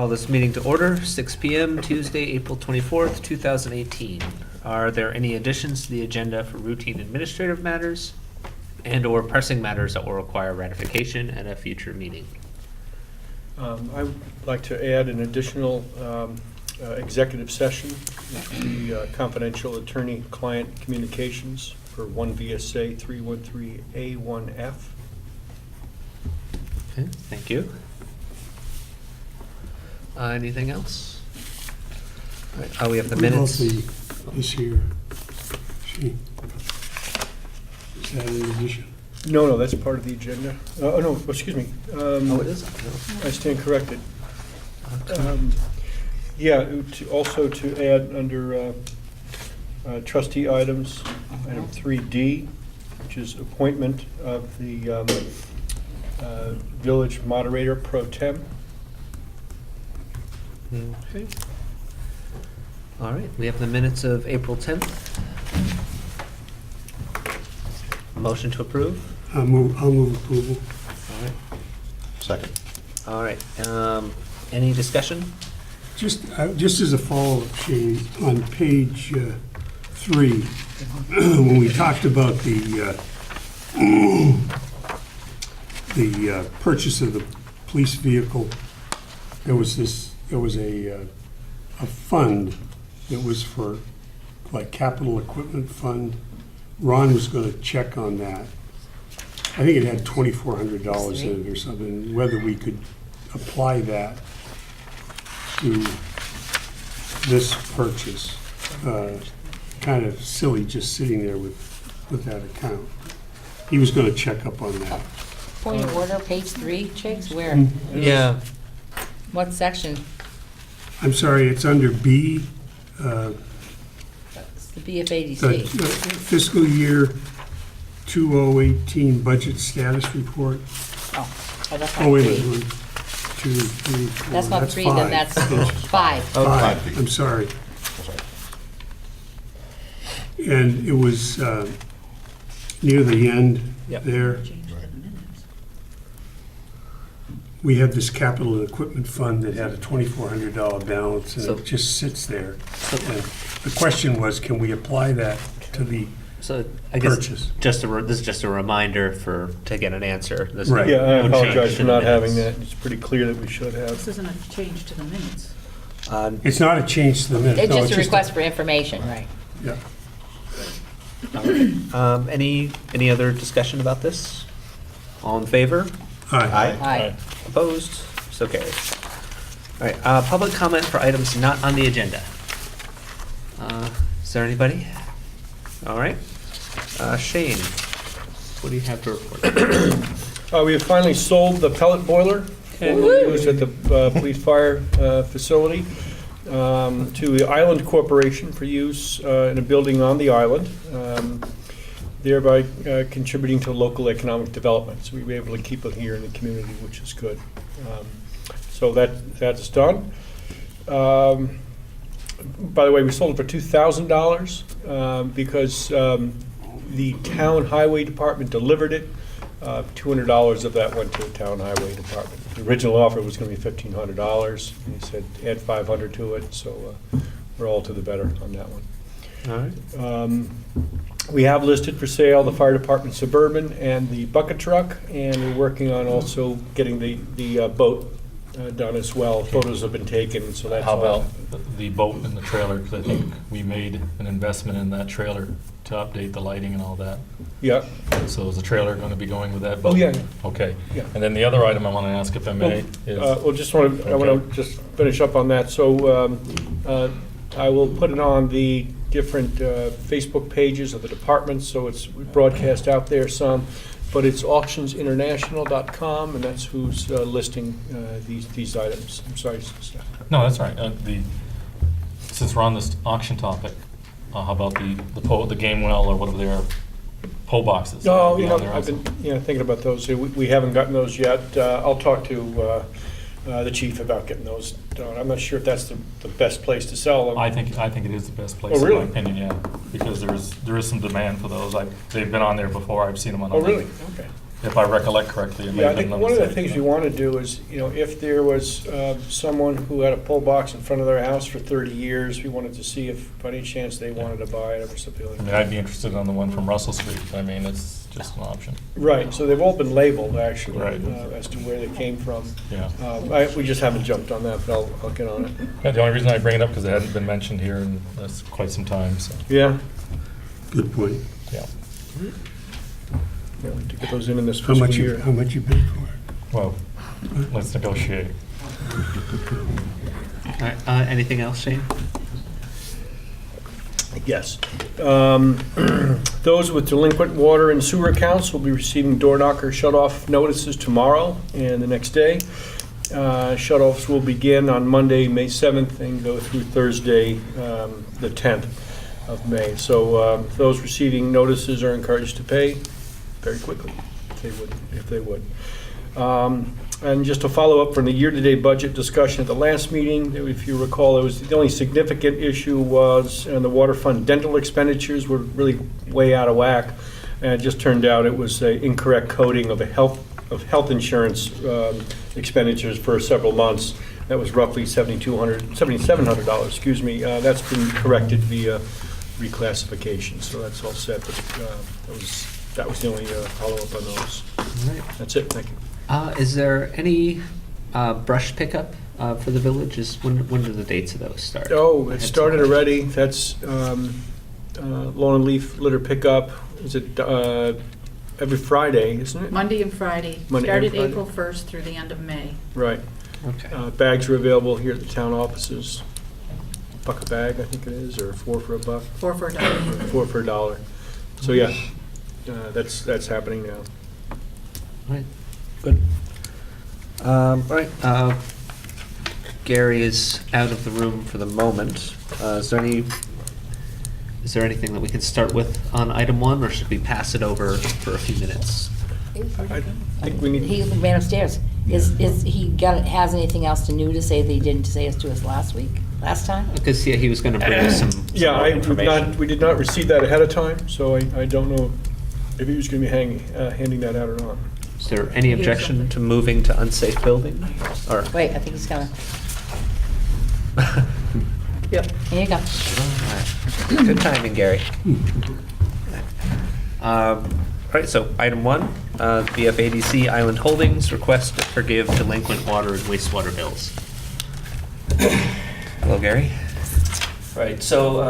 Call this meeting to order, 6 PM, Tuesday, April 24th, 2018. Are there any additions to the agenda for routine administrative matters and/or pressing matters that will require ratification at a future meeting? I would like to add an additional executive session, which would be confidential attorney-client communications for 1 VSA 313A1F. Okay, thank you. Anything else? All right, we have the minutes. This here, is that an addition? No, that's part of the agenda. Oh, no, excuse me. Oh, it is? I stand corrected. No. Yeah, also to add under trustee items, item 3D, which is appointment of the village moderator pro tem. Okay. All right, we have the minutes of April 10th. Motion to approve? I'll move approval. All right. Second. All right, any discussion? Just as a follow-up, Shane, on page 3, when we talked about the purchase of the police vehicle, there was a fund that was for, like, capital equipment fund. Ron was going to check on that. I think it had $2,400 in it or something, whether we could apply that to this purchase. Kind of silly just sitting there with that account. He was going to check up on that. Point of order, page 3, Chicks, where? Yeah. What section? I'm sorry, it's under B, It's the the BFADC. fiscal year 2018 budget status report. Oh, that's Oh, not wait a 3. minute, 1, 2, 3, 4. That's not 3, then five. that's 5. Five, I'm sorry. And it was near the end Yep. there. We had this capital and equipment fund that had a $2,400 balance, and So- it just sits there. And the question was, can we apply that to the So I guess purchase? this is just a reminder to get an answer. There's Right. Yeah, I no change apologize to for the not having minutes. that. It's pretty clear that we should This have. isn't a change to the minutes. It's not a change to the minutes. It's no, just a request for information, right? Yeah. Any other discussion about this? All in favor? Aye. Aye. Opposed? So carried. All right, public comment for items not on the agenda. Is there anybody? All right. Shane, what do you have to report? We have finally sold the pellet boiler formerly used at the police fire facility to the Island Corporation for use in a building on the island, thereby contributing to local economic development. So we were able to keep it here in the community, which is good. So that's done. By the way, we sold it for $2,000 because the town highway department delivered it. $200 of that went to the town highway department. The original offer was going to be $1,500, and he said add $500 to it, so we're all to the better on that one. All right. We have listed for sale the fire department Suburban and the bucket truck, and we're working on also getting the boat done as well. Photos have been taken, so that's How all. about the boat and the trailer? Because I think we made an investment in that trailer to update the lighting and all that. Yeah. So is the trailer going to be going with that boat? Oh, yeah. Okay. Yeah. And then the other item I want to ask, if I may, is... I want to just finish up on that. So I will put it on the different Facebook pages of the departments, so it's broadcast out there some. But it's auctionsinternational.com, and that's who's listing these items. I'm sorry, Steph. No, that's all right. Since we're on this auction topic, how about the game well or whatever they are, pole boxes? No, Be on there I've also. been thinking about those. We haven't gotten those yet. I'll talk to the chief about getting those done. I'm not sure if that's the best place to sell them. I think it is the best place, Oh, really? in my opinion, yeah. Because there is some demand for those. They've been on there before. I've seen them on Oh, other really? Okay. if I recollect correctly. It may Yeah, I have been think one of the number things six. we want to do is, if there was someone who had a pole box in front of their house for 30 years, we wanted to see if by any chance they wanted to buy it or something like I mean, that. I'd be interested on the one from Russell Street. I mean, it's just an option. Right, so they've all been labeled, actually, Right. as to where they came from. Yeah. We just haven't jumped on that, but I'll get on it. Yeah, the only reason I bring it up because it hadn't been mentioned here in that's quite some time. So Yeah, Good point. yeah. yeah, to get those in this How fiscal much year. you paid for it? Well, let's negotiate. All right, anything else, Shane? Yes. Those with delinquent water and sewer accounts will be receiving door knocker shut-off notices tomorrow and the next day. Shut-offs will begin on Monday, May 7th, and go through Thursday, the 10th of May. So those receiving notices are encouraged to pay very quickly, if they would. And just to follow up from the year-to-date budget discussion at the last meeting, if you recall, the only significant issue was, and the water fund dental expenditures were really way out of whack. And it just turned out it was an incorrect coding of health insurance expenditures for several months. That was roughly $7,700, excuse me. That's been corrected via reclassification, so that's all set. But that was the only follow-up on those. All right. That's it, thank you. Is there any brush pickup for the village? When do the dates of those start? Oh, it Had started some- already. That's lawn and leaf litter pickup. Is it every Friday, isn't it? Monday and Friday. Monday and Started Friday. April 1st through the end of May. Right. Okay. Bags are available here at the town offices. Buck a bag, I think it is, or 4 for $1. 4 for $1. 4 for $1. So yeah, that's happening now. All right. Good. All right. Gary is out of the room for the moment. Is there anything that we can start with on item 1, or should we pass it over for a few minutes? I think we need. He ran upstairs. Is he has anything else new to say that he didn't say to us last time? Because he was going to bring us some Yeah, more information. we did not receive that ahead of time, so I don't know if he was going to be handing that out or not. Is there any objection to moving to unsafe building? Or Wait, I think he's gonna, Yep. here you go. Good timing, Gary. All right, so item 1, BFADC Island Holdings request to forgive delinquent water and wastewater bills. Hello, Gary. Right, so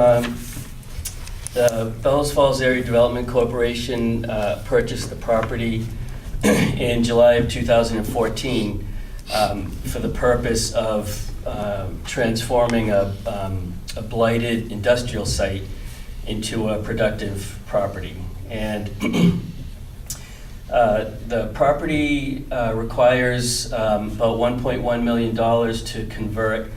the Bellows Falls Area Development Corporation purchased the property in July of 2014 for the purpose of transforming a blighted industrial site into a productive property. And the property requires about $1.1 million to convert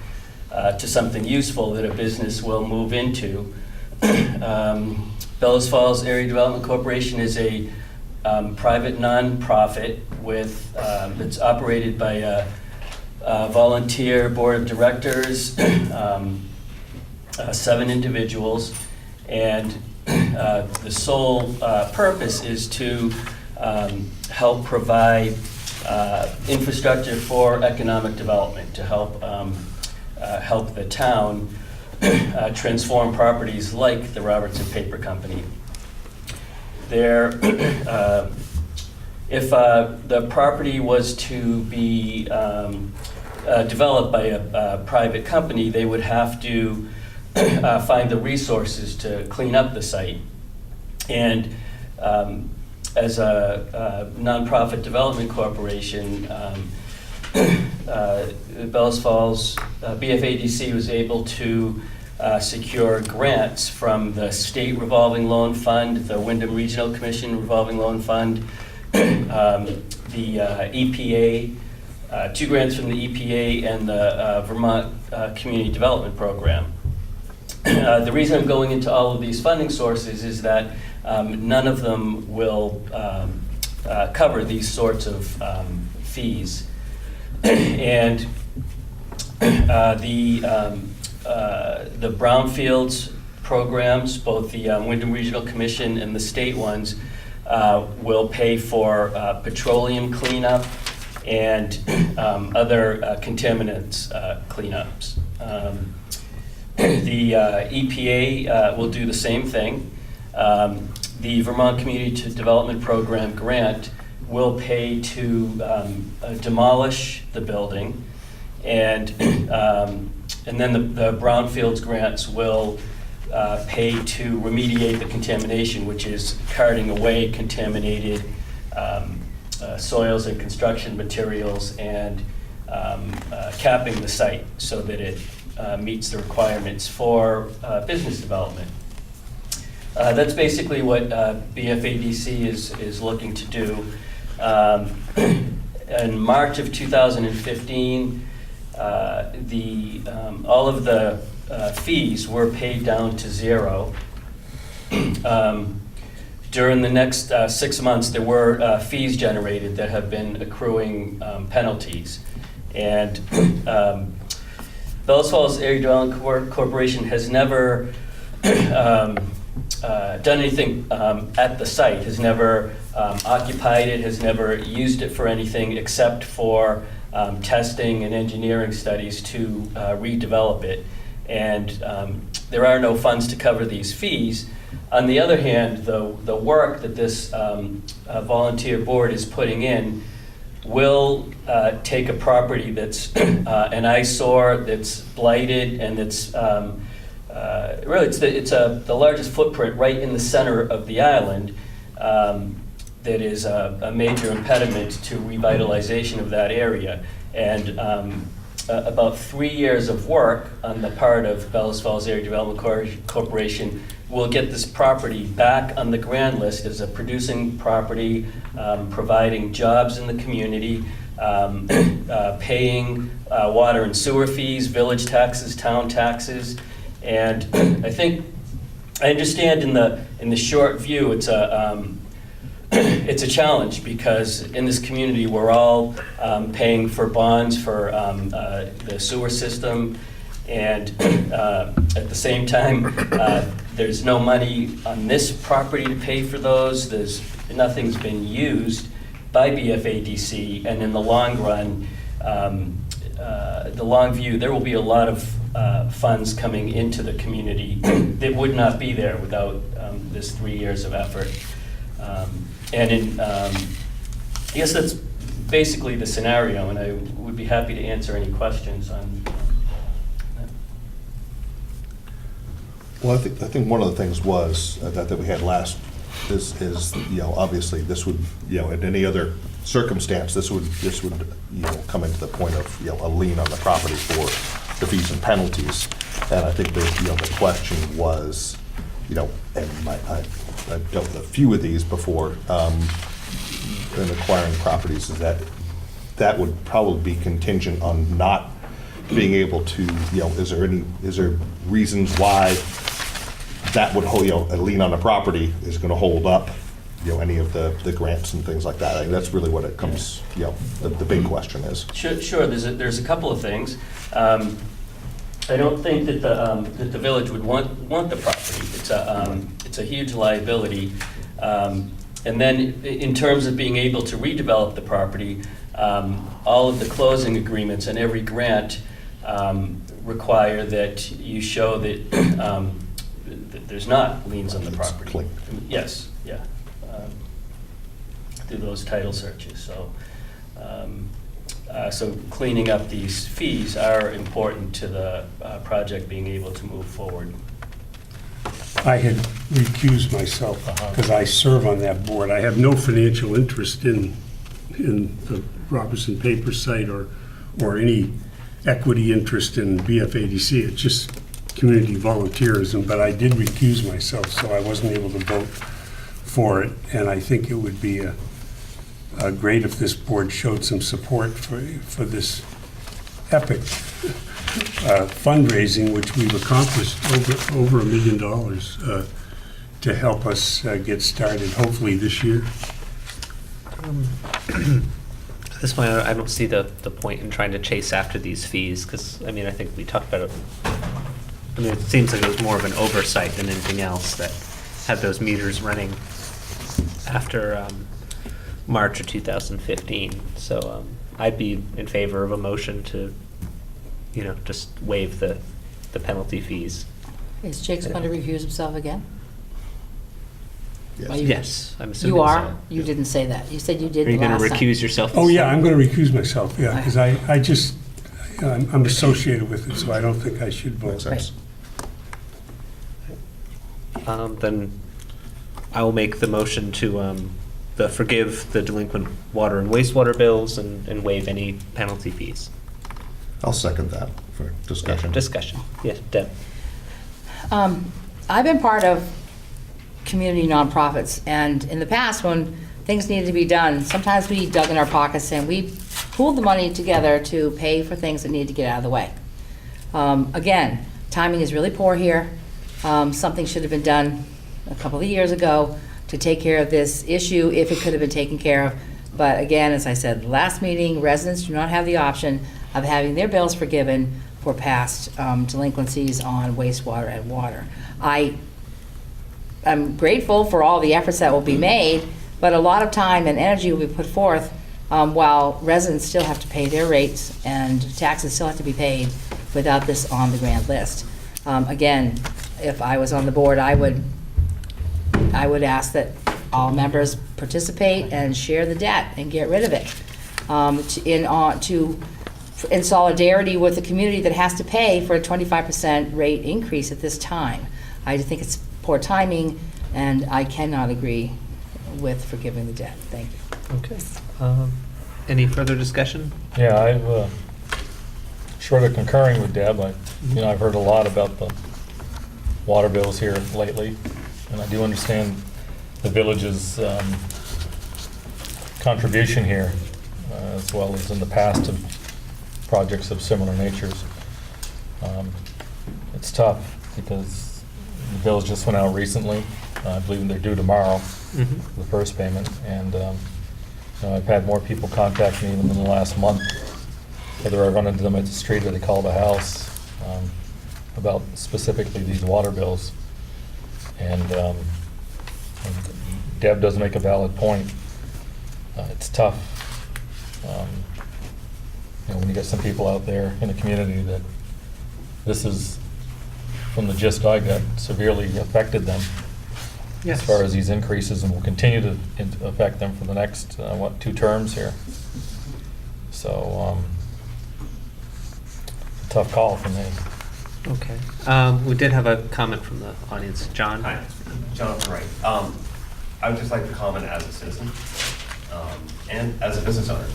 to something useful that a business will move into. Bellows Falls Area Development Corporation is a private nonprofit with that's operated by a volunteer board of directors, 7 individuals, and the sole purpose is to help provide infrastructure for economic development, to help help the town transform properties like the Robertson Paper Company. If the property was to be developed by a private company, they would have to find the resources to clean up the site. And as a nonprofit development corporation, Bellows Falls BFADC was able to secure grants from the State Revolving Loan Fund, the Wyndham Regional Commission Revolving Loan Fund, the EPA, 2 grants from the EPA and the Vermont Community Development Program. The reason I'm going into all of these funding sources is that none of them will cover these sorts of fees. And the brownfields programs, both the Wyndham Regional Commission and the state ones, will pay for petroleum cleanup and other contaminants cleanups. The EPA will do the same thing. The Vermont Community Development Program grant will pay to demolish the building, and then the brownfields grants will pay to remediate the contamination, which is carting away contaminated soils and construction materials and capping the site so that it meets the requirements for business development. That's basically what BFADC is looking to do. In March of 2015, all of the fees were paid down to zero. During the next 6 months, there were fees generated that have been accruing penalties. And Bellows Falls Area Development Corporation has never done anything at the site, has never occupied it, has never used it for anything except for testing and engineering studies to redevelop it. And there are no funds to cover these fees. On the other hand, the work that this volunteer board is putting in will take a property that's an eyesore, that's blighted, and that's really it's the largest footprint right in the center of the island that is a major impediment to revitalization of that area. And about 3 years of work on the part of Bellows Falls Area Development Corporation will get this property back on the grand list as a producing property, providing jobs in the community, paying water and sewer fees, village taxes, town taxes. And I understand in the short view it's a challenge, because in this community we're all paying for bonds for the sewer system, and at the same time there's no money on this property to pay for those. Nothing's been used by BFADC, and in the long run, the long view, there will be a lot of funds coming into the community that would not be there without this 3 years of effort. And I guess that's basically the scenario, and I would be happy to answer any questions on that. Well, I think one of the things was that we had last is obviously this would, in any other circumstance, this would come into the point of a lien on the property for the fees and penalties. And I think the question was, and I've dealt with a few of these before in acquiring properties, is that would probably be contingent on not being able to, is there reasons why that would hold, a lien on a property is going to hold up, any of the grants and things like that? I think that's really what it comes, the big question is. Sure. There's a couple of things. I don't think that the village would want the property. It's a huge liability. And then in terms of being able to redevelop the property, all of the closing agreements and every grant require that you show that, that there's not liens on the property. Clean. Yes, yeah. Through those title searches. So cleaning up these fees are important to the project being able to move forward. I had recused myself because I serve on that board. I have no financial interest in the Robertson paper site or any equity interest in BFADC. It's just community volunteerism, but I did recuse myself, so I wasn't able to vote for it. And I think it would be great if this board showed some support for this epic fundraising, which we've accomplished over $1 million to help us get started, hopefully this year. At this point, I don't see the point in trying to chase after these fees, because, I think we talked about it. It seems like it was more of an oversight than anything else that had those meters running after March of 2015. So I'd be in favor of a motion to, just waive the penalty fees. Is Jake's going to recuse himself again? Yes. Are you- Yes, I'm assuming You are? so. You didn't say that. You said you did Are you the going to last time. recuse yourself? Oh, this yeah, time? I'm going to recuse myself, yeah, because I'm associated with it, so I don't think I should vote. Makes sense. Then I will make the motion to forgive the delinquent water and wastewater bills and waive any penalty fees. I'll second that for discussion. Discussion. Yes, Deb. I've been part of community nonprofits, and in the past, when things needed to be done, sometimes we dug in our pockets and we pooled the money together to pay for things that needed to get out of the way. Again, timing is really poor here. Something should have been done a couple of years ago to take care of this issue if it could have been taken care of. But again, as I said last meeting, residents do not have the option of having their bills forgiven for past delinquencies on wastewater and water. I'm grateful for all the efforts that will be made, but a lot of time and energy will be put forth while residents still have to pay their rates and taxes still have to be paid without this on the grand list. Again, if I was on the board, I would ask that all members participate and share the debt and get rid of it. In solidarity with the community that has to pay for a 25% rate increase at this time. I think it's poor timing, and I cannot agree with forgiving the debt. Thank you. Okay. Any further discussion? Yeah, I've, short of concurring with Deb, I've heard a lot about the water bills here lately, and I do understand the village's contribution here, as well as in the past to projects of similar natures. It's tough because the bills just went out recently. I believe they're due tomorrow, the first payment, and I've had more people contact me even in the last month, whether I run into them at the street or they call the house, about specifically these water bills. And Deb does make a valid point. It's tough. When you get some people out there in the community that this is, from the gist I got, severely affected them as far as these increases, and will continue to affect them for the next, 2 terms here. So, tough call for me. Okay. We did have a comment from the audience. John? Hi, Jonathan Wright. I would just like to comment as a citizen and as a business owner.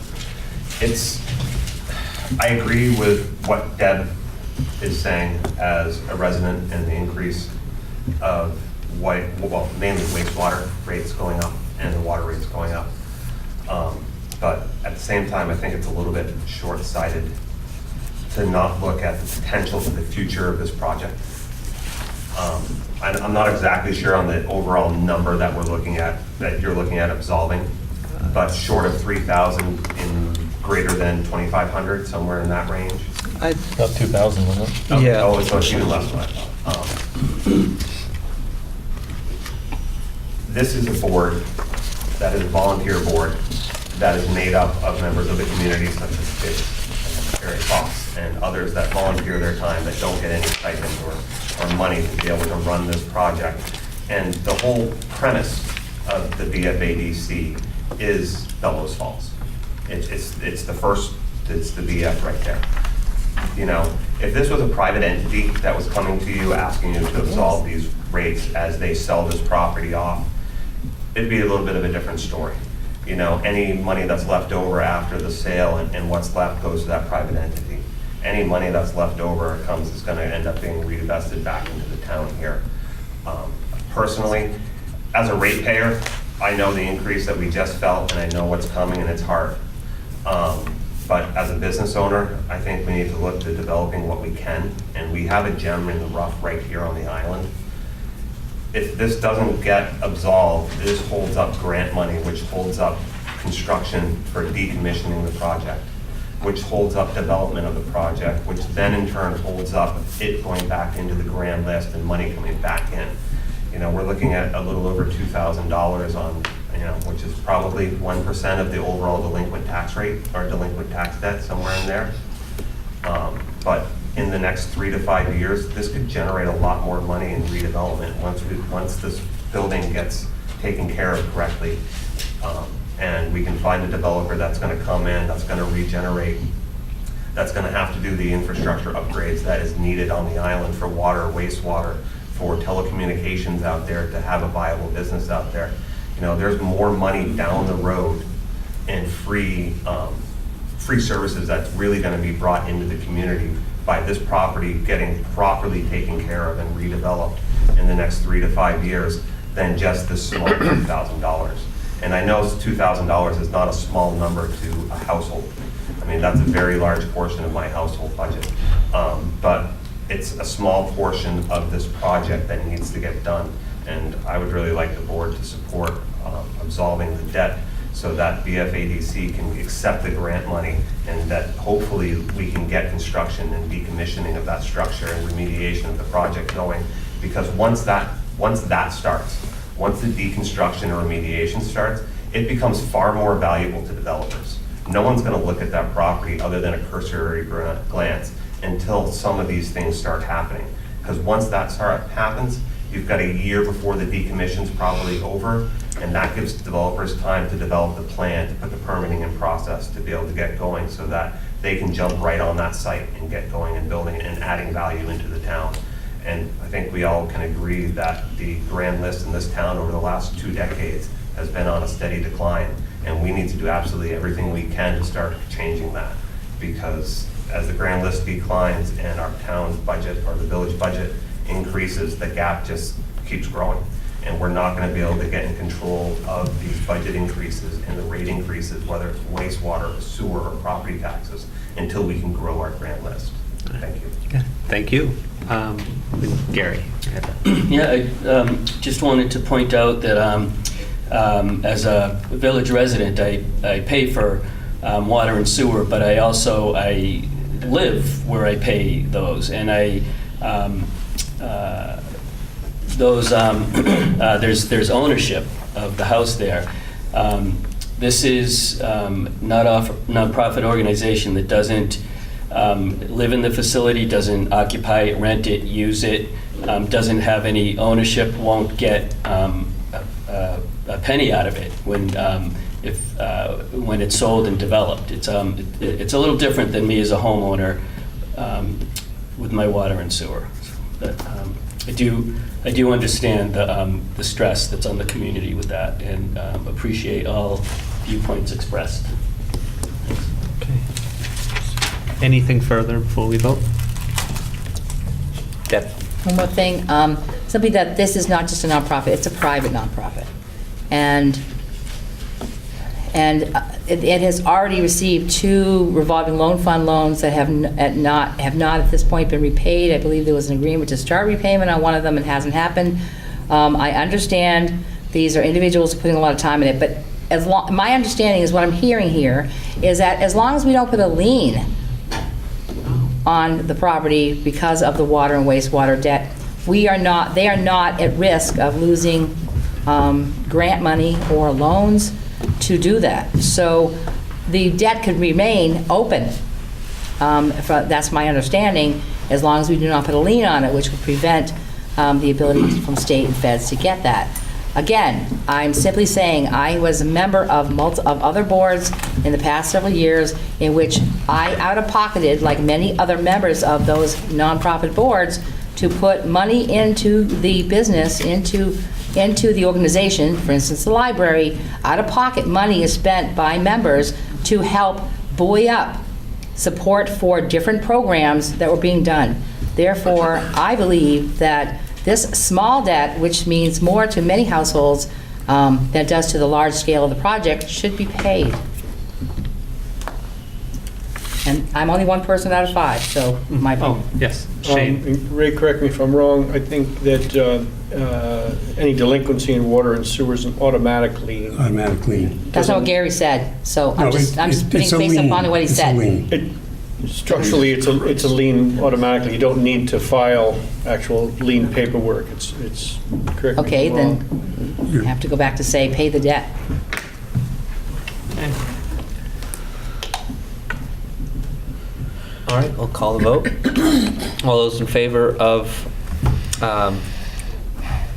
I agree with what Deb is saying as a resident and the increase of mainly wastewater rates going up and the water rates going up. But at the same time, I think it's a little bit short-sighted to not look at the potential for the future of this project. I'm not exactly sure on the overall number that you're looking at absolving, but short of 3,000 in greater than 2,500, somewhere in that range. About 2,000, wasn't it? Okay. Yeah. Oh, so it's even less than I thought. This is a board that is a volunteer board that is made up of members of the community such as Dave, Eric Fox, and others that volunteer their time that don't get any stipend or money to be able to run this project. And the whole premise of the BFADC is Bellows Falls. It's the BF right there. If this was a private entity that was coming to you asking you to absolve these rates as they sell this property off, it'd be a little bit of a different story. Any money that's left over after the sale and what's left goes to that private entity. Any money that's left over is going to end up being reinvested back into the town here. Personally, as a ratepayer, I know the increase that we just felt, and I know what's coming, and it's hard. But as a business owner, I think we need to look to developing what we can, and we have a gem in the rough right here on the island. If this doesn't get absolved, this holds up grant money, which holds up construction for decommissioning the project, which holds up development of the project, which then in turn holds up it going back into the grand list and money coming back in. We're looking at a little over $2,000 on which is probably 1% of the overall delinquent tax rate or delinquent tax debt, somewhere in there. But in the next 3 to 5 years, this could generate a lot more money in redevelopment once this building gets taken care of correctly. And we can find a developer that's going to come in, that's going to regenerate, that's going to have to do the infrastructure upgrades that is needed on the island for water, wastewater, for telecommunications out there to have a viable business out there. There's more money down the road in free services that's really going to be brought into the community by this property getting properly taken care of and redeveloped in the next 3 to 5 years than just this small $2,000. And I know $2,000 is not a small number to a household. I mean, that's a very large portion of my household budget. But it's a small portion of this project that needs to get done. And I would really like the board to support absolving the debt so that BFADC can accept the grant money and that hopefully we can get construction and decommissioning of that structure and remediation of the project going. Because once that starts, once the deconstruction or remediation starts, it becomes far more valuable to developers. No one's going to look at that property other than a cursory glance until some of these things start happening. Because once that happens, you've got a year before the decommission's probably over, and that gives developers time to develop the plan, to put the permitting in process, to be able to get going so that they can jump right on that site and get going and building and adding value into the town. And I think we all can agree that the grand list in this town over the last 2 decades has been on a steady decline, and we need to do absolutely everything we can to start changing that. Because as the grand list declines and our town's budget or the village budget increases, the gap just keeps growing. And we're not going to be able to get in control of these budget increases and the rate increases, whether it's wastewater, or sewer, or property taxes, until we can grow our grand list. Thank you. Thank you. Gary. Yeah, I just wanted to point out that as a village resident, I pay for water and sewer, but I live where I pay those, and there's ownership of the house there. This is not a nonprofit organization that doesn't live in the facility, doesn't occupy it, rent it, use it, doesn't have any ownership, won't get a penny out of it when it's sold and developed. It's a little different than me as a homeowner with my water and sewer. But, I do understand the stress that's on the community with that, and appreciate all viewpoints expressed. Okay. Anything further before we vote? Deb. One more thing, simply that this is not just a nonprofit, it's a private nonprofit. And it has already received 2 revolving loan fund loans that have not at this point been repaid. I believe there was an agreement to start repayment on one of them. It hasn't happened. I understand these are individuals putting a lot of time in it, but my understanding is what I'm hearing here is that as long as we don't put a lien on the property because of the water and wastewater debt, they are not at risk of losing grant money or loans to do that. So the debt could remain open. That's my understanding, as long as we do not put a lien on it, which would prevent the ability from state and feds to get that. Again, I'm simply saying I was a member of other boards in the past several years in which I out-of-pocketed, like many other members of those nonprofit boards, to put money into the business, into the organization. For instance, the library, out-of-pocket money is spent by members to help buoy up support for different programs that were being done. Therefore, I believe that this small debt, which means more to many households than it does to the large scale of the project, should be paid. And I'm only one person out of 5, so my vote. Oh, yes. Shane. Ray, correct me if I'm wrong, I think that any delinquency in water and sewer is an automatic lien. Automatically. That's not what Gary said, so I'm No, just it's a based lien. upon what he It's a said. lien. Structurally, it's a lien automatically. You don't need to file actual lien paperwork. It's correct. me if Okay, I'm wrong. then you have to go back to say, pay the debt. Okay. All right, I'll call the vote. All those in favor of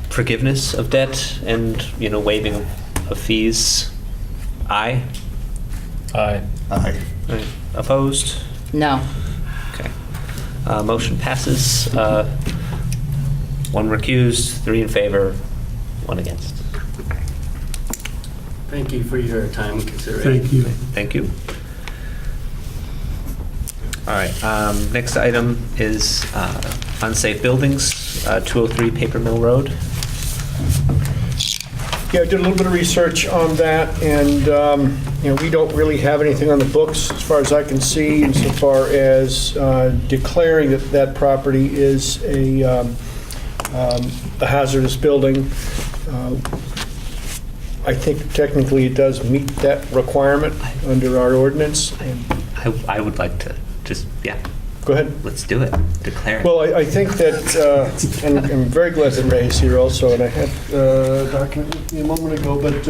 forgiveness of debt and, waiving of fees? Aye. Aye. Aye. Right. Opposed? No. Okay. Motion passes. One recused, 3 in favor, 1 against. Thank you for your time and consideration. Thank you. Thank you. All right, next item is unsafe buildings, 203 Paper Mill Road. Yeah, I did a little bit of research on that, and, we don't really have anything on the books, as far as I can see, insofar as declaring that that property is a hazardous building. I think technically it does meet that requirement under our ordinance. And I would like to go ahead. let's do it, declare it. Well, I think that, and I'm very glad that Ray is here also, and I had a document with me a moment ago, but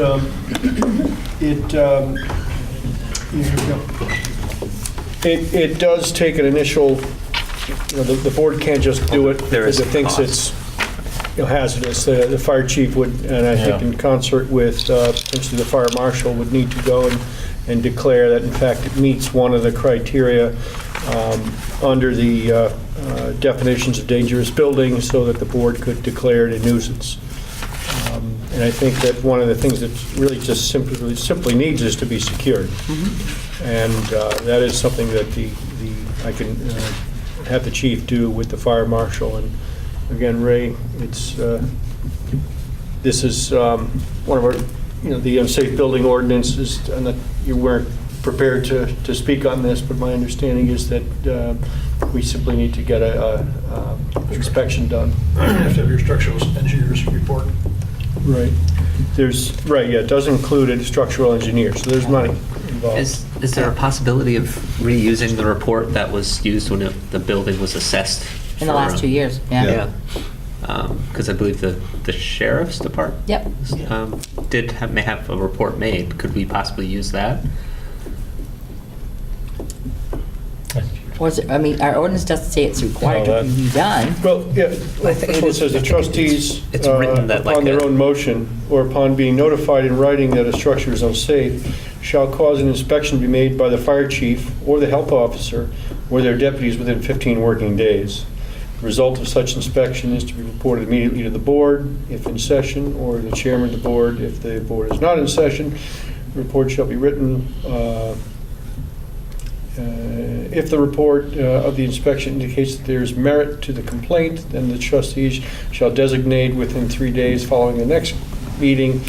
it does take an initial, the board can't just do it There is because it thinks cost. it's hazardous. The fire chief would, and I think Yeah. in concert with potentially the fire marshal, would need to go and declare that in fact it meets one of the criteria under the definitions of dangerous buildings, so that the board could declare it a nuisance. And I think that one of the things that really just simply needs is to be secured. And that is something that I can have the chief do with the fire marshal. And again, Ray, this is one of our, the unsafe building ordinances, and that you weren't prepared to speak on this, but my understanding is that we simply need to get a inspection done. You have to have your structural engineer's report. Right. It does include a structural engineer, so there's money involved. Is there a possibility of reusing the report that was used when the building was assessed? In the last 2 years, yeah. Yeah. Because I believe the sheriff's department Yep. may have a report made. Could we possibly use that? Our ordinance doesn't say it's required to be done. Well, yeah, it says the trustees, It's written that upon their own motion, or upon being notified in writing that a structure is unsafe, shall cause an inspection to be made by the fire chief or the health officer or their deputies within 15 working days. The result of such inspection is to be reported immediately to the board, if in session, or the chairman of the board, if the board is not in session. The report shall be written. If the report of the inspection indicates that there is merit to the complaint, then the trustees shall designate within 3 days following the next meeting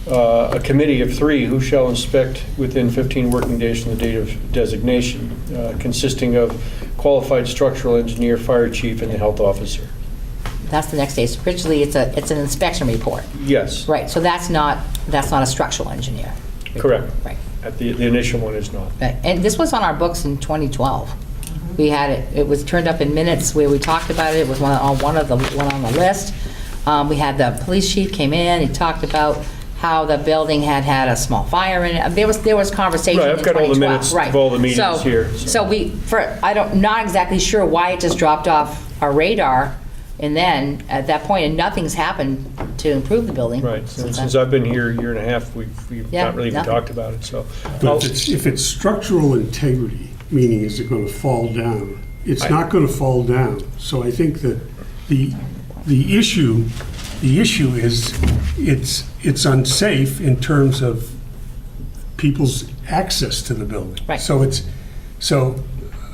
a committee of 3 who shall inspect within 15 working days from the date of designation, consisting of qualified structural engineer, fire chief, and the health officer. That's the next day. So originally, it's an inspection report. Yes. Right, so that's not a structural engineer. Correct. Right. The initial one is not. Right. And this was on our books in 2012. We had it was turned up in minutes where we talked about it. It was one on the list. We had the police chief came in, he talked about how the building had a small fire in it. There was conversation in Right, I've got all the 2012. minutes of all the meetings here, so. Not exactly sure why it just dropped off our radar, and then at that point, and nothing's happened to improve the building. Right, since since then. I've been here a year and a half, we've Yeah, not really even nothing. talked about it, so. But if it's structural integrity, meaning is it going to fall down? It's not going to fall down. So I think that the issue is it's unsafe in terms of people's access to the building. Right. So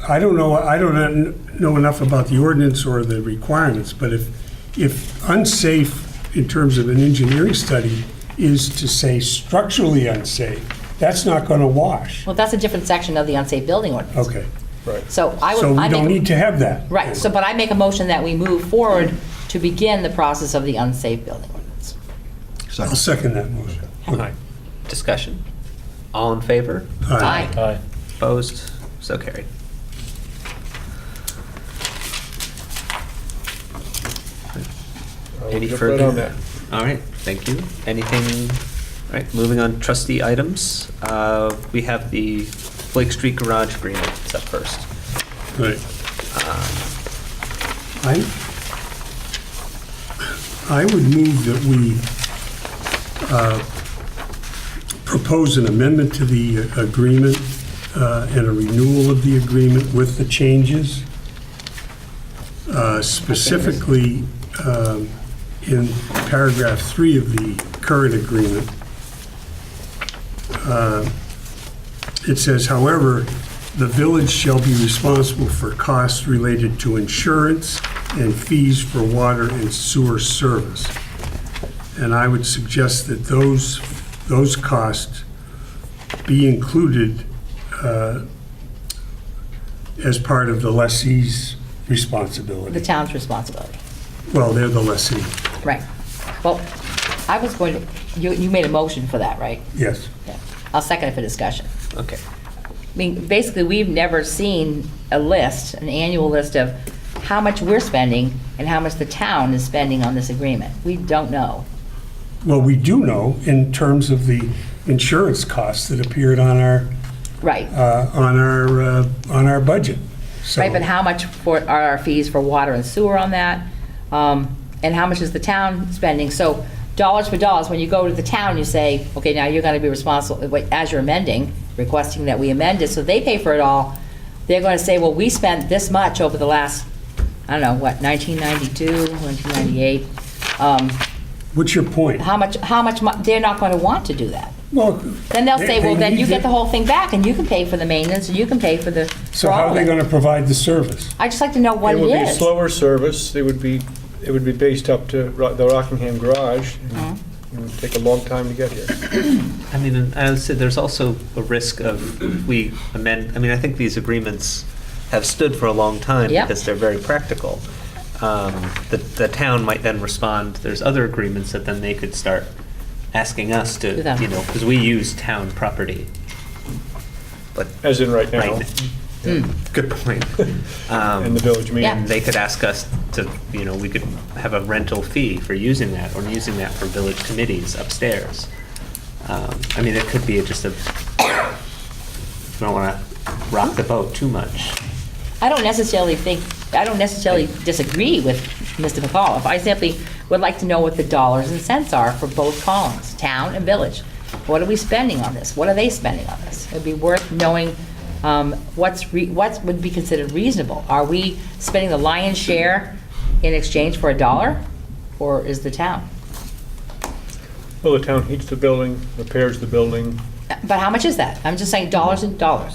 I don't know enough about the ordinance or the requirements, but if unsafe in terms of an engineering study is to say structurally unsafe, that's not going to wash. Well, that's a different section of the unsafe building ordinance. Okay. Right. So I would. So we I don't make a- need to have that. Right, but I make a motion that we move forward to begin the process of the unsafe building ordinance. I'll second that motion. All right. Discussion. All in favor? Aye. Aye. Opposed? So carried. Any jump further? right on that. All right, thank you. Anything, all right, moving on, trustee items. We have the Blake Street Garage Agreement. It's up first. Right. I would move that we propose an amendment to the agreement and a renewal of the agreement with the changes. Specifically, in paragraph 3 of the current agreement, it says, however, the village shall be responsible for costs related to insurance and fees for water and sewer service. And I would suggest that those costs be included as part of the lessee's responsibility. The town's responsibility. Well, they're the lessee, Right. Well, I was going to, you made a motion for that, right? yes. Yeah. I'll second it for discussion. Okay. I mean, basically, we've never seen a list, an annual list of how much we're spending and how much the town is spending on this agreement. We don't know. Well, we do know in terms of the insurance costs that appeared on our, Right. on our budget. So- Right, but how much are our fees for water and sewer on that? And how much is the town spending? So dollars for dollars, when you go to the town, you say, okay, now you're gonna be responsible, as you're amending, requesting that we amend it, so they pay for it all. They're gonna say, well, we spent this much over the last, I don't know, what, 1992, 1998? What's your point? How much, they're not gonna want to do that. Well, Then they'll say, well, then need you to- get the whole thing back, and you can pay for the maintenance, and you can pay for the, So for how all are of they it. going to provide the service? I'd just like to know what It it would be is. slower service, it would be based up to the Rockingham Garage. and It would take a long time to get here. I mean, and I would say there's also a risk of if we amend, I mean, I think these agreements have stood for a long time Yep. because they're very practical. The town might then respond, there's other agreements that then they could start asking us to, Do that. you know, because we use town property. But, As in right now, right, good point. in the village meeting. Yeah. They could ask us to, you know, we could have a rental fee for using that, or using that for village committees upstairs. I mean, it could be just a, I don't want to rock the boat too much. I don't necessarily disagree with Mr. McAuliffe. I simply would like to know what the dollars and cents are for both columns, town and village. What are we spending on this? What are they spending on this? It'd be worth knowing what would be considered reasonable. Are we spending the lion's share in exchange for $1, or is the town? Well, the town heats the building, repairs the building. But how much is that? I'm just saying dollars and dollars.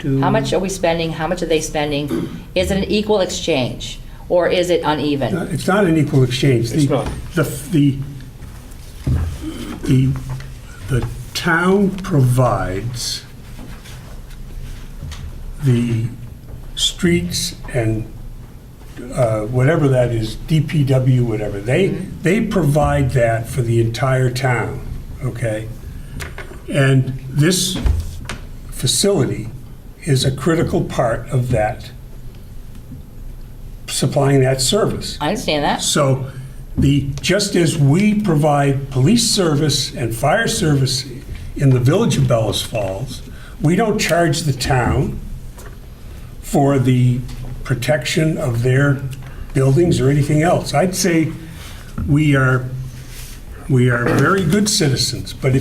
How much are we spending? How much are they spending? Is it an equal exchange, or is it uneven? It's not an equal exchange. It's not. The town provides the streets and whatever that is, DPW, whatever. They provide that for the entire town, okay? And this facility is a critical part of that, supplying that service. I understand that. So just as we provide police service and fire service in the village of Bellows Falls, we don't charge the town for the protection of their buildings or anything else. I'd say we are very good citizens, but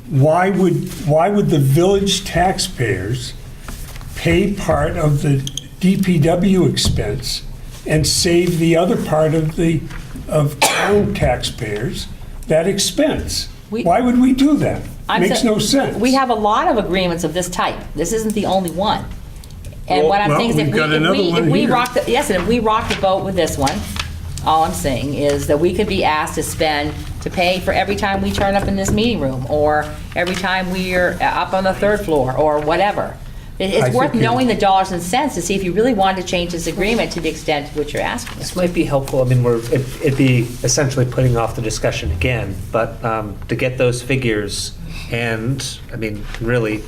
why would the village taxpayers pay part of the DPW expense and save the other part of town taxpayers that expense? Why would we do that? Makes no sense. We have a lot of agreements of this type. This isn't the only one. And what I'm Well, saying is, we've got another one if we here. rock the, yes, and if we rock the boat with this one, all I'm saying is that we could be asked to pay for every time we turn up in this meeting room, or every time we're up on the third floor, or whatever. I It's worth think you're- knowing the dollars and cents to see if you really wanted to change this agreement to the extent to which you're asking us. This might be helpful, I mean, it'd be essentially putting off the discussion again, but to get those figures and, I mean, really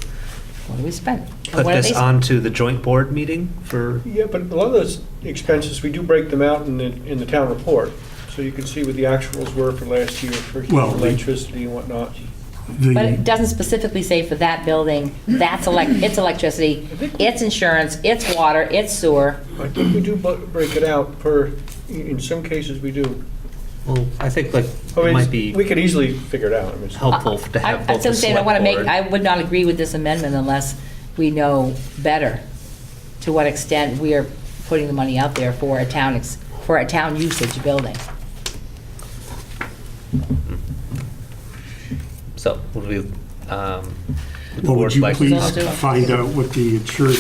What do we spend? And put what are this they spend? onto the joint board meeting for, Yeah, but a lot of those expenses, we do break them out in the town report. So you can see what the actuals were for last year for Well, electricity and whatnot. But it The, doesn't specifically say for that building, that's it's electricity, it's insurance, it's water, it's sewer. I think we do break it out per, in some cases we do. Well, I think like, I mean, it might be we could easily figure it out. I mean, it's- helpful to have both I'm the still saying I select want to make, board. I would not agree with this amendment unless we know better to what extent we are putting the money out there for a town, for a town usage building. So, would we, the well, board would you like? please I'll do it. find out what the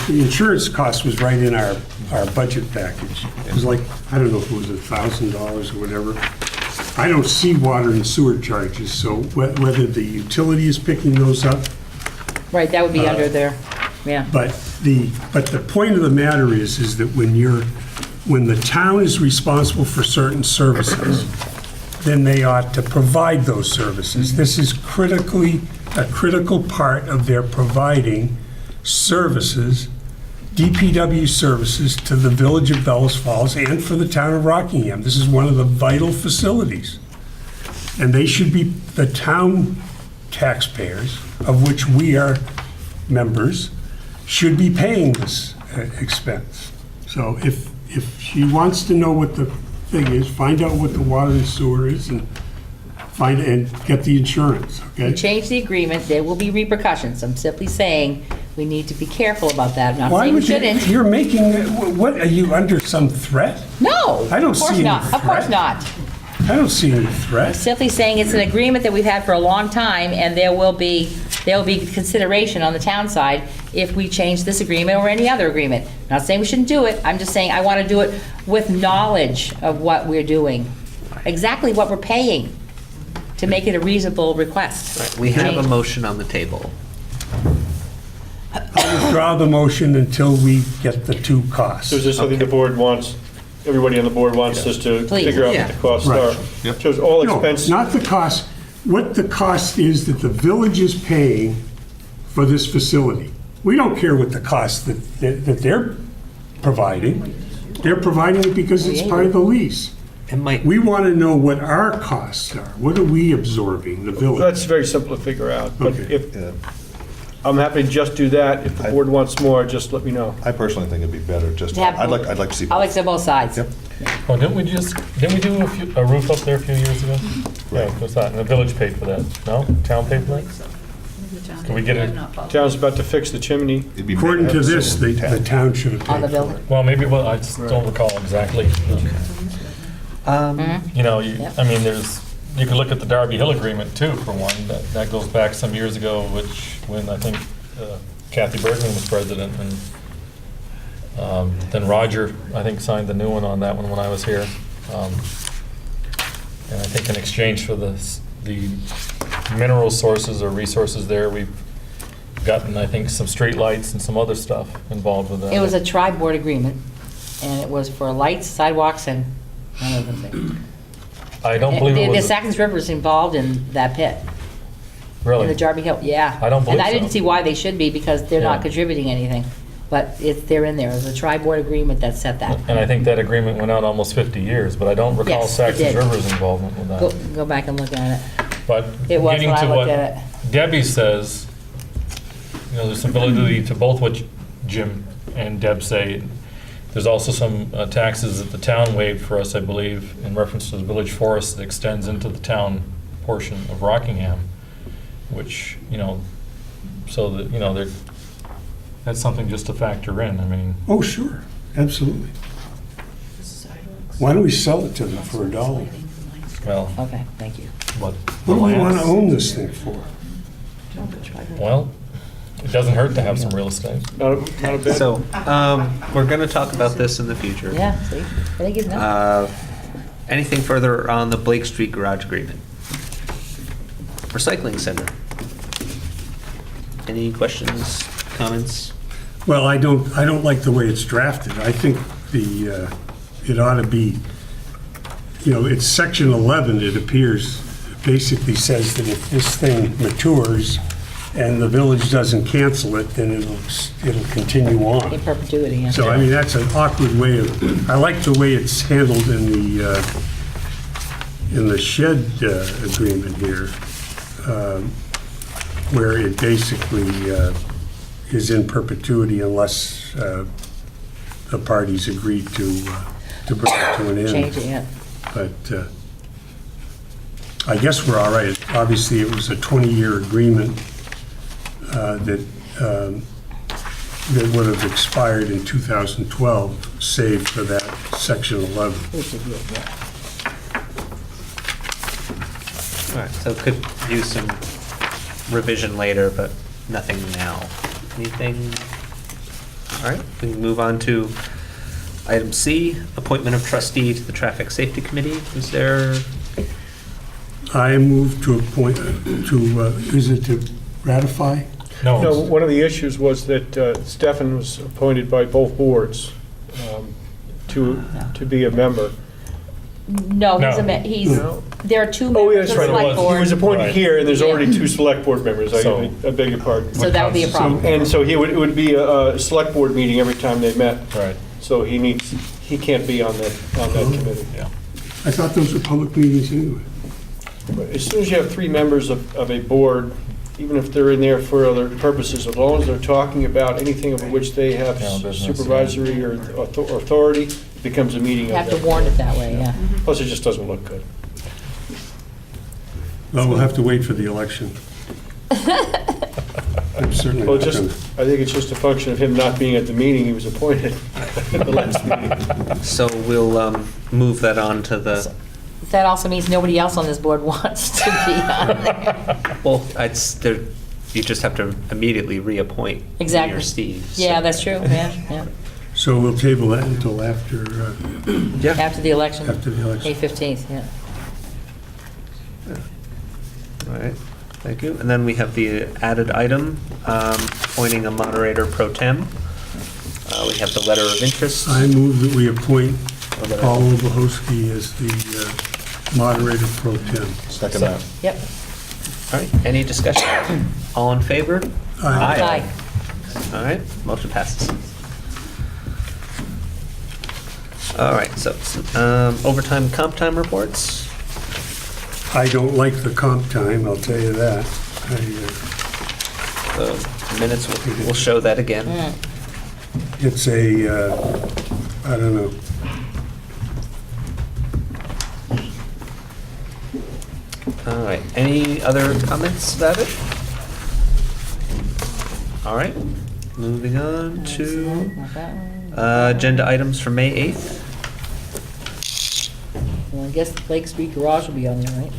insurance cost was right in our budget package. It was like, I don't know if it was $1,000 or whatever. I don't see water and sewer charges, so whether the utility is picking those up, Right, that would be under there, yeah. but the point of the matter is that when the town is responsible for certain services, then they ought to provide those services. This is a critical part of their providing services, DPW services, to the village of Bellows Falls and for the town of Rockingham. This is one of the vital facilities. And they should be, the town taxpayers, of which we are members, should be paying this expense. So if she wants to know what the thing is, find out what the water and sewer is and get the insurance, You okay? change the agreement, there will be repercussions. I'm simply saying we need to be careful about that. I'm not Why saying we would you, shouldn't. you're making, what, are you under some threat? No, I don't of course see any not. Of course threat. not. I don't see any threat. Simply saying it's an agreement that we've had for a long time, and there will be consideration on the town side if we change this agreement or any other agreement. Not saying we shouldn't do it, I'm just saying I want to do it with knowledge of what we're doing, exactly what we're paying, to make it a reasonable request. Right, we have a Change. motion on the table. I'll withdraw the motion until we get the two costs. So is this something the board wants, everybody on the board wants us to Please. figure out Yeah. what the costs Right. are? So it's all No, expense, not the cost. What the cost is that the village is paying for this facility. We don't care what the cost that they're providing. They're providing it because it's part of the lease. It might, We want to know what our costs are. What are we absorbing, the village? that's very simple to figure out. But Okay. if, I'm happy to just do that. If the board wants more, just let me know. I personally think it'd be better just, To have I'd like to see. I like to see both sides. Yep. Oh, didn't we do a roof up there a few years ago? Yeah, what's that? And the village paid for that, no? Town paid for that? Can we get it? Town's about to fix the chimney. It'd be According better to to have this, some the town should have On the paid for building. it. Well, maybe, well, I just don't recall exactly. You know, Yep. I mean, you could look at the Darby Hill agreement too, for one. That goes back some years ago, when I think Kathy Bergman was president, and then Roger, I think, signed the new one on that one when I was here. And I think in exchange for the mineral sources or resources there, we've gotten, I think, some street lights and some other stuff involved with that. It was a tri-board agreement, and it was for lights, sidewalks, and one other thing. I don't believe it The was, Sackens River is involved in that pit, in the really. Darby Hill, yeah. I don't believe And I didn't so. see why they should be, because they're not Yeah. contributing anything. But they're in there. It was a tri-board agreement that set that. And I think that agreement went out almost 50 years, but I don't recall Yes, it Saxon's did. River's involvement with Go, that. go back and look at it. But It was getting when I to looked what at it. Debbie says, you know, there's some validity to both what Jim and Deb say. There's also some taxes that the town waived for us, I believe, in reference to the village forest that extends into the town portion of Rockingham, which, you know, so that, you know, that's something just to factor in. I mean, Oh, sure, absolutely. Why don't we sell it to them for $1? well, Okay, thank you. but. What do we want to own this thing for? Well, it doesn't hurt to have some real estate. Not a bad. so, we're gonna talk about this in the future. Yeah, see? I think it's enough. Anything further on the Blake Street garage agreement? Recycling center. Any questions, comments? Well, I don't like the way it's drafted. I think it ought to be, you know, it's section 11, it appears, basically says that if this thing matures and the village doesn't cancel it, then it'll continue In on. perpetuity, yeah. So, I mean, that's an awkward way of, I like the way it's handled in in the shed agreement here, where it basically is in perpetuity unless the parties agree to bring it to an end. Change it, yeah. But I guess we're all right. Obviously, it was a 20-year agreement that would have expired in 2012, save for that section 11. Which is good, yeah. All right, so could use some revision later, but nothing now. Anything? All right, we can move on to item C, appointment of trustee to the Traffic Safety Committee. Is there, I move to appoint, is it to ratify? No, No, one of the issues was that Stefan was appointed by both boards to be a member. No, he's, No. he's, No. there are two Oh, members that's of right. the it select was. He board. was appointed Right. here, and there's Yeah. already two select board members. So- I beg your pardon. So that would be a problem. And so it would be a select board meeting every time they met. right, So he can't be on that committee. yeah. I thought those were public meetings anyway. But as soon as you have three members of a board, even if they're in there for other purposes, as long as they're talking about anything over which they have Town business, supervisory or authority, it becomes a meeting You of have to that. warn it that way, yeah. Plus, it just doesn't look good. Well, we'll have to wait for the election. I'm certainly Well, not just, gonna. I think it's just a function of him not being at the meeting he was appointed at the last meeting. so we'll move that on to the, That also means nobody else on this board wants to be on there. well, you just have to immediately reappoint me Exactly. or Steve. so- Yeah, that's true, yeah, yeah. So we'll table that until after Yeah, After the election, the May election. 15th, yeah. all right, thank you. And then we have the added item, appointing a moderator pro tem. We have the letter of interest. I move that we appoint Paul Obohosky as the moderator pro tem. Second that. Yep. All right, any discussion? All in favor? Aye. Aye. All right, motion passes. All right, so overtime comp time reports. I don't like the comp time, I'll tell you that. The minutes will show that again. It's a, I don't know. All right, any other comments about it? All right, moving on to Not that one. agenda items for May 8th. Well, I guess Lake Street Garage will be on there, right?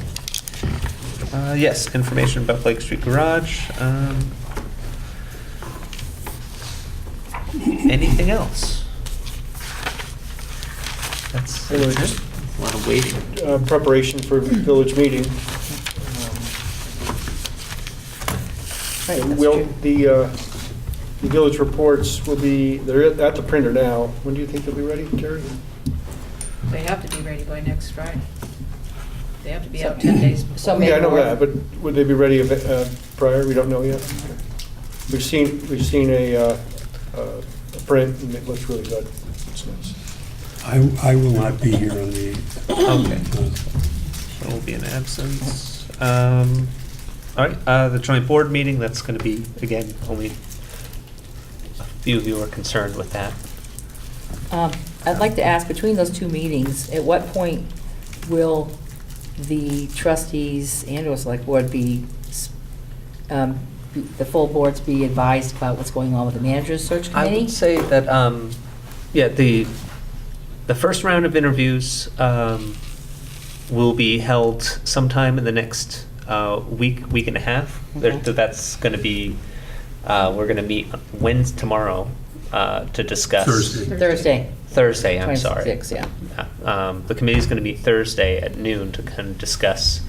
Yes, information about Lake Street Garage. Anything else? That's Anyway, it. just- A lot of waiting. Preparation for village meeting. Right, that's Will, true. the village reports will be, they're at the printer now. When do you think they'll be ready, Terry? They have to be ready by next Friday. They have to be out 10 days before. So May Yeah, I know 4th. that, but would they be ready prior? We don't know yet. We've seen a print, and it looks really good. It's nice. I will not be here on the 8th. Okay. There will be an absence. All right, the joint board meeting, that's going to be, again, only a few of you are concerned with that. I'd like to ask, between those two meetings, at what point will the trustees and/or select board the full boards be advised about what's going on with the manager's search I committee? would say that, yeah, the first round of interviews will be held sometime in the next week and a half. Okay. That's going to be, we're going to meet tomorrow to discuss. Thursday. I'm sorry. 26, yeah. The committee's going to meet Thursday at noon to kind of discuss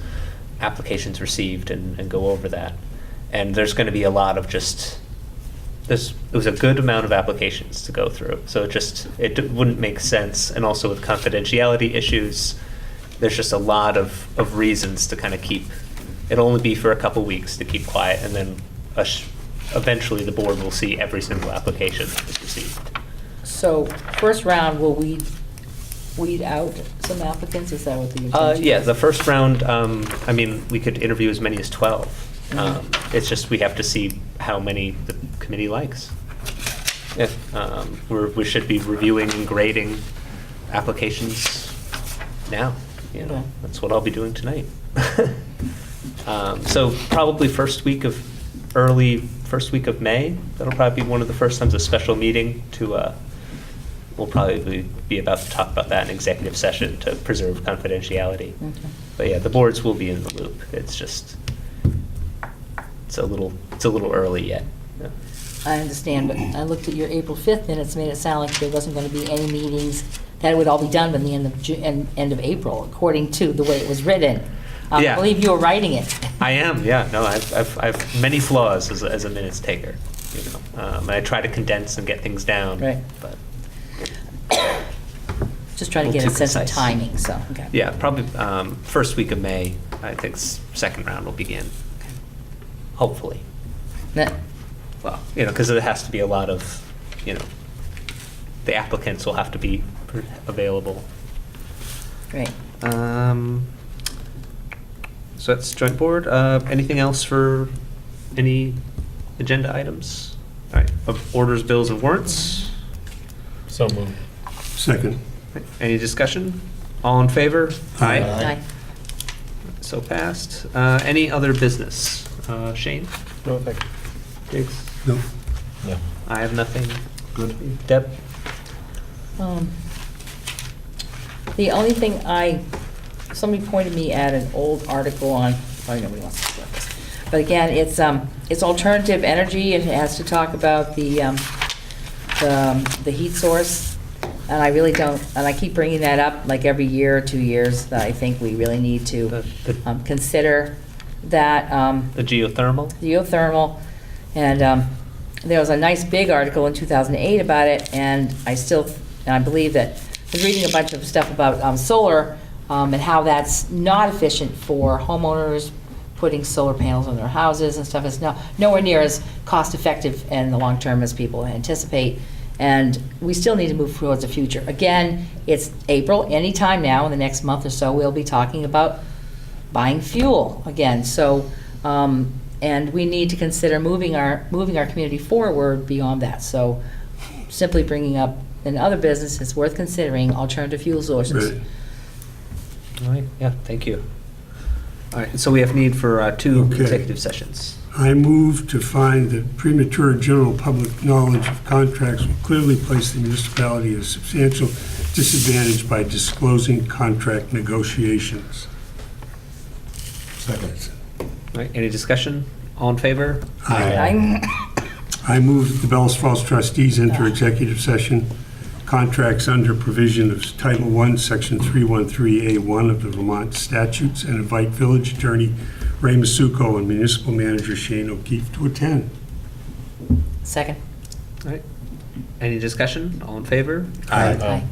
applications received and go over that. And there's going to be a lot of it was a good amount of applications to go through. So it wouldn't make sense. And also with confidentiality issues, there's just a lot of reasons to kind of it'll only be for a couple weeks to keep quiet. And then eventually the board will see every single application that was received. So, first round, will we weed out some applicants? Is that what the intention is? Yeah, the first round, I mean, we could interview as many as 12. It's just we have to see how many the committee likes. Yeah, we should be reviewing and grading applications now. You know, Okay. that's what I'll be doing tonight. So probably first week of May. That'll probably be one of the first times a special meeting to. We'll probably be about to talk about that in executive session to preserve confidentiality. Okay. But yeah, the boards will be in the loop. It's just it's a little early yet. Yeah. I understand, but I looked at your April 5th minutes, made it sound like there wasn't going to be any meetings, that it would all be done by the end of April, according to the way it was written. Yeah. I believe you were writing it. I am, yeah. No, I've many flaws as a minutes taker. You know, and I try to condense and get things down. Right. But Just trying to Little get a too sense of concise. timing, so, okay. yeah, probably first week of May. I think second round will begin. Hopefully. That- Well, you know, because there has to be a lot of, you know, the applicants will have to be available. Great. So that's joint board. Anything else for any agenda items? All right, of orders, bills, and warrants. So moved. Second. Any discussion? All in favor? Aye. Aye. So passed. Any other business? Shane? No, thank you. Diggs? No. Yeah. I have nothing. Good. Deb? The only thing somebody pointed me at an old article on, probably nobody wants to look at this. But again, it's alternative energy, and it has to talk about the heat source. And I really don't, and I keep bringing that up like every year or 2 years, that I think we really need to consider that. The geothermal? Geothermal, and there was a nice big article in 2008 about it, and I believe that, I was reading a bunch of stuff about solar, and how that's not efficient for homeowners putting solar panels on their houses and stuff. It's nowhere near as cost-effective in the long term as people anticipate, and we still need to move towards the future. Again, it's April, anytime now, in the next month or so, we'll be talking about buying fuel again. So, and we need to consider moving our community forward beyond that. So, simply bringing up in other businesses worth considering alternative fuel sources. Right. All right, yeah, thank you. All right, so we have need for 2 Okay. executive sessions. I move to find that premature general public knowledge of contracts will clearly place the municipality at a substantial disadvantage by disclosing contract negotiations. Second. All right, any discussion? All in favor? I'm- I move that the Bellows Falls trustees enter executive session, contracts under provision of Title I, Section 313A1 of the Vermont statutes, and invite village attorney Ray Masuko and municipal manager Shane O'Keefe to attend. Second. All right, any discussion? All in favor? Aye. Aye.